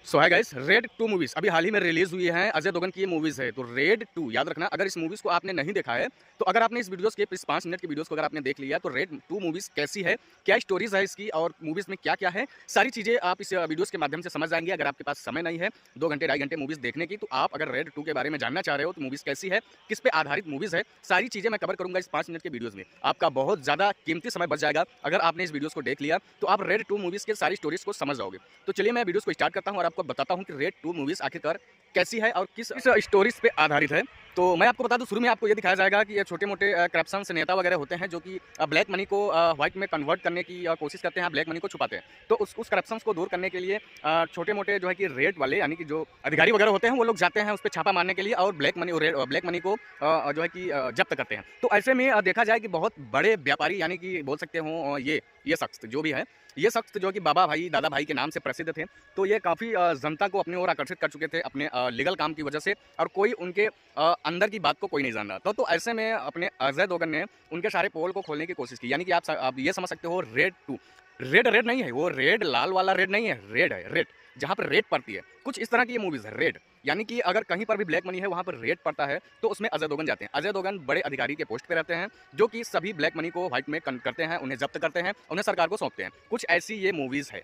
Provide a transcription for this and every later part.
सो है guys, red 2 movies अभी हाल ही में रिलीज हुई हैं। अजय देवगन की ये मूवीज है, तो रेड 2 याद रखना। अगर इस मूवीज को आपने नहीं देखा है, तो अगर आपने इस वीडियोस के इस 5 मिनट की वीडियोस को अगर आपने देख लिया, तो रेड 2 मूवीज कैसी है, क्या स्टोरीज है इसकी और मूवीज में क्या क्या है, सारी चीजें आप इस वीडियोस के माध्यम से समझ जाएंगे। अगर आपके पास समय नहीं है 2 घंटे 2.5 घंटे मूवीज देखने की, तो आप अगर रेड 2 के बारे में जानना चाह रहे हो, तो मूवीज कैसी है, किस पे आधारित मूवीज है, सारी चीजें मैं कवर करूंगा इस 5 मिनट के वीडियोस में। आपका बहुत ज्यादा कीमती समय बच जाएगा अगर आपने इस वीडियोस को देख लिया, तो आप रेड 2 मूवीज के सारी स्टोरीज को समझ जाओगे। तो चलिए मैं वीडियोस को स्टार्ट करता हूं और आपको बताता हूं कि रेड 2 मूवीज आखिरकार कैसी है और किस स्टोरीज पे आधारित है। तो मैं आपको बता दूं, शुरू में आपको ये दिखाया जाएगा कि ये छोटे मोटे करप्शन नेता वगैरह होते हैं, जो कि ब्लैक मनी को व्हाइट में कन्वर्ट करने की कोशिश करते हैं, ब्लैक मनी को छुपाते हैं। तो उस करप्शन को दूर करने के लिए छोटे मोटे जो है कि रेड वाले यानी कि जो अधिकारी वगैरह होते हैं, वो लोग जाते हैं उस पर छापा मारने के लिए और ब्लैक मनी को जो है कि जब्त करते हैं। तो ऐसे में देखा जाए कि बहुत बड़े व्यापारी यानी कि बोल सकते हो ये शख्स जो भी है, ये शख्स जो कि बाबा भाई दादा भाई के नाम से प्रसिद्ध थे, तो ये काफ़ी जनता को अपनी ओर आकर्षित कर चुके थे अपने लीगल काम की वजह से, और कोई उनके अंदर की बात को कोई नहीं जान रहा था। तो ऐसे में अपने अजय देवगन ने उनके सारे पोल को खोलने की कोशिश की। यानी कि आप ये समझ सकते हो, रेड 2 रेड रेड नहीं है, वो रेड लाल वाला रेड नहीं है, रेड है, रेड जहाँ पर रेड पड़ती है। कुछ इस तरह की ये मूवीज है रेड, यानी कि अगर कहीं पर भी ब्लैक मनी है वहाँ पर रेड पड़ता है, तो उसमें अजय देवगन जाते हैं। अजय देवगन बड़े अधिकारी के पोस्ट पे रहते हैं, जो कि सभी ब्लैक मनी को व्हाइट में कन्वर्ट करते हैं, उन्हें जब्त करते हैं, उन्हें सरकार को सौंपते हैं। कुछ ऐसी ये मूवीज है।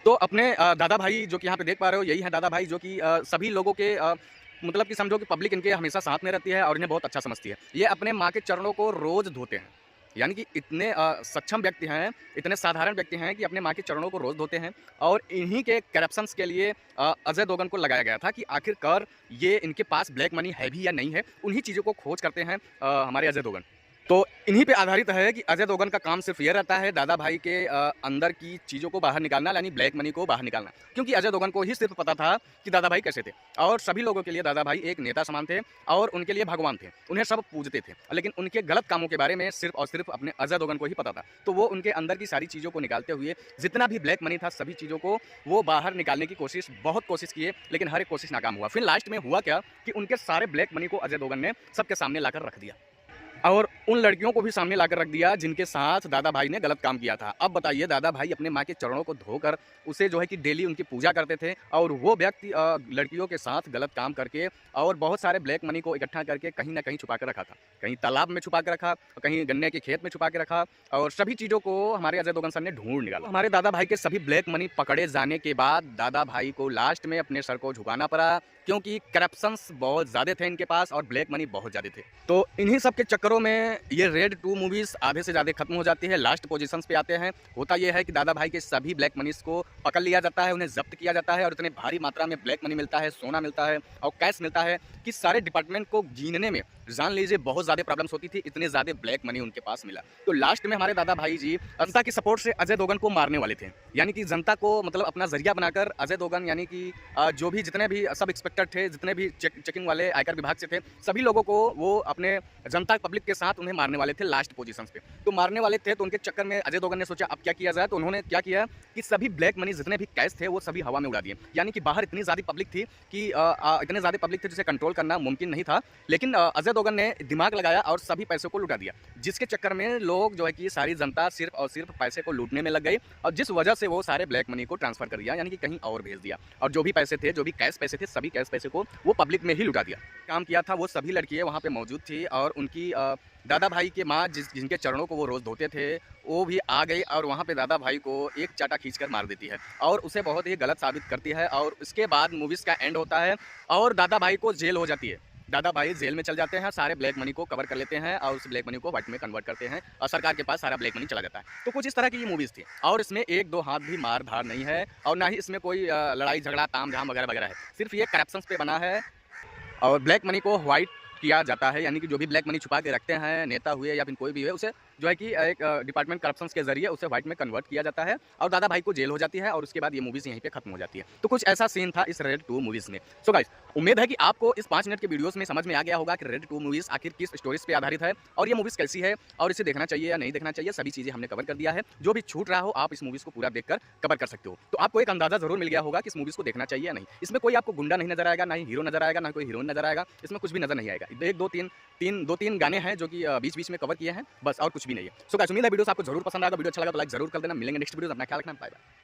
तो अपने दादा भाई जो कि यहाँ पे देख पा रहे हो, यही है दादा भाई, जो कि सभी लोगों के मतलब कि समझो कि पब्लिक इनके हमेशा साथ में रहती है और इन्हें बहुत अच्छा समझती है। ये अपने माँ के चरणों को रोज धोते हैं, यानी कि इतने सक्षम व्यक्ति हैं, इतने साधारण व्यक्ति हैं कि अपने माँ के चरणों को रोज धोते हैं। और इन्हीं के करप्शंस के लिए अजय देवगन को लगाया गया था कि आखिरकार ये इनके पास ब्लैक मनी है भी या नहीं है। उन्हीं चीज़ों को खोज करते हैं हमारे अजय देवगन। तो इन्हीं पे आधारित है कि अजय देवगन का काम सिर्फ ये रहता है, दादा भाई के अंदर की चीज़ों को बाहर निकालना, यानी ब्लैक मनी को बाहर निकालना। क्योंकि अजय देवगन को ही सिर्फ पता था कि दादा भाई कैसे थे, और सभी लोगों के लिए दादा भाई एक नेता समान थे और उनके लिए भगवान थे, उन्हें सब पूजते थे। लेकिन उनके गलत कामों के बारे में सिर्फ और सिर्फ अपने अजय देवगन को ही पता था। तो वो उनके अंदर की सारी चीज़ों को निकालते हुए, जितना भी ब्लैक मनी था सभी चीज़ों को वो बाहर निकालने की बहुत कोशिश किए, लेकिन हर एक कोशिश नाकाम हुआ। फिर लास्ट में हुआ क्या कि उनके सारे ब्लैक मनी को अजय देवगन ने सबके सामने लाकर रख दिया, और उन लड़कियों को भी सामने लाकर रख दिया जिनके साथ दादा भाई ने गलत काम किया था। अब बताइए, दादा भाई अपने माँ के चरणों को धोकर उसे जो है कि डेली उनकी पूजा करते थे, और वो व्यक्ति लड़कियों के साथ गलत काम करके और बहुत सारे ब्लैक मनी को इकट्ठा करके कहीं ना कहीं छुपा कर रखा था। कहीं तालाब में छुपा कर रखा, कहीं गन्ने के खेत में छुपा के रखा, और सभी चीज़ों को हमारे अजय देवगन सर ने ढूंढ निकाला। हमारे दादा भाई के सभी ब्लैक मनी पकड़े जाने के बाद दादा भाई को लास्ट में अपने सर को झुकाना पड़ा, क्योंकि करप्शंस बहुत ज़्यादा थे इनके पास और ब्लैक मनी बहुत ज़्यादा थे। तो इन्हीं सब के चक्करों में ये रेड 2 मूवीज़ आधे से ज़्यादा खत्म हो जाती है, लास्ट पोजीशंस पे आते हैं। होता यह है कि दादा भाई के सभी ब्लैक मनीज को पकड़ लिया जाता है, उन्हें जब्त किया जाता है, और इतने भारी मात्रा में ब्लैक मनी मिलता है, सोना मिलता है और कैश मिलता है कि सारे डिपार्टमेंट को गिनने में जान लीजिए बहुत ज़्यादा प्रॉब्लम्स होती थी, इतने ज़्यादा ब्लैक मनी उनके पास मिला। तो लास्ट में हमारे दादा भाई जी जनता की सपोर्ट से अजय देवगन को मारने वाले थे, यानी कि जनता को मतलब अपना जरिया बनाकर अजय देवगन, यानी कि जो भी जितने भी सब इंस्पेक्टर थे, जितने भी चेकिंग वाले आयकर विभाग से थे, सभी लोगों को वो अपने जनता पब्लिक के साथ उन्हें मारने वाले थे लास्ट पोजीशंस पे। तो मारने वाले थे, तो उनके चक्कर में अजय देवगन ने सोचा अब क्या किया जाए। तो उन्होंने क्या किया कि सभी ब्लैक मनी जितने भी कैश थे वो सभी हवा में उड़ा दिए। यानी कि बाहर इतनी ज़्यादा पब्लिक थी कि इतने ज़्यादा पब्लिक थे जिसे कंट्रोल करना मुमकिन नहीं था, लेकिन अजय देवगन ने दिमाग लगाया और सभी पैसों को लुटा दिया, जिसके चक्कर में लोग जो है कि सारी जनता सिर्फ और सिर्फ पैसे को लूटने में लग गई, और जिस वजह से वो सारे ब्लैक मनी को ट्रांसफर कर दिया, यानी कि कहीं और भेज दिया, और जो भी पैसे थे, जो भी कैश पैसे थे, सभी कैश पैसे को वो पब्लिक में ही लुटा दिया। काम किया था वो सभी लड़कियां वहाँ पे मौजूद थी, और उनकी दादा भाई के माँ जिनके चरणों को वो रोज़ धोते थे, वो भी आ गई और वहाँ पे दादा भाई को एक चाटा खींचकर मार देती है और उसे बहुत ही गलत साबित करती है। और उसके बाद मूवीज़ का एंड होता है और दादा भाई को जेल हो जाती है। दादा भाई जेल में चल जाते हैं, सारे ब्लैक मनी को कवर कर लेते हैं और उस ब्लैक मनी को व्हाइट में कन्वर्ट करते हैं, और सरकार के पास सारा ब्लैक मनी चला जाता है। तो कुछ इस तरह की ये मूवीज़ थी, और इसमें एक दो हाथ भी मार धार नहीं है, और ना ही इसमें कोई लड़ाई झगड़ा ताम झाम वगैरह वगैरह है। सिर्फ ये करप्शंस पे बना है और ब्लैक मनी को व्हाइट किया जाता है, यानी कि जो भी ब्लैक मनी छुपा के रखते हैं, नेता हुए या फिर कोई भी है, उसे जो है कि एक डिपार्टमेंट करप्शंस के जरिए उसे व्हाइट में कन्वर्ट किया जाता है, और दादा भाई को जेल हो जाती है, और उसके बाद ये मूवीज़ यहीं पे खत्म हो जाती है। तो कुछ ऐसा सीन था इस रेड 2 मूवीज़ में। सो गाइस, उम्मीद है कि आपको इस 5 मिनट के वीडियोस में समझ में आ गया होगा कि रेड 2 मूवीज़ आखिर किस स्टोरीज पे आधारित है, और ये मूवीज़ कैसी है, और इसे देखना चाहिए या नहीं देखना चाहिए, सभी चीज़ें हमने कवर कर दिया है। जो भी छूट रहा हो आप इस मूवीज़ को पूरा देखकर कवर कर सकते हो। तो आपको एक अंदाजा जरूर मिल गया होगा कि इस मूवीज़ को देखना चाहिए या नहीं। इसमें कोई आपको गुंडा नहीं नजर आएगा, ना ही हीरो नजर आएगा, ना कोई हीरोइन नजर आएगा, इसमें कुछ भी नजर नहीं आएगा। एक दो तीन गाने हैं जो कि बीच-बीच में कवर किए हैं, बस और कुछ भी नहीं है। सो गाइस, उम्मीद है वीडियोस आपको जरूर पसंद आएगा। वीडियो अच्छा लगा तो लाइक जरूर कर देना। मिलेंगे नेक्स्ट वीडियो, अपना ख्याल रखना, बाय बाय।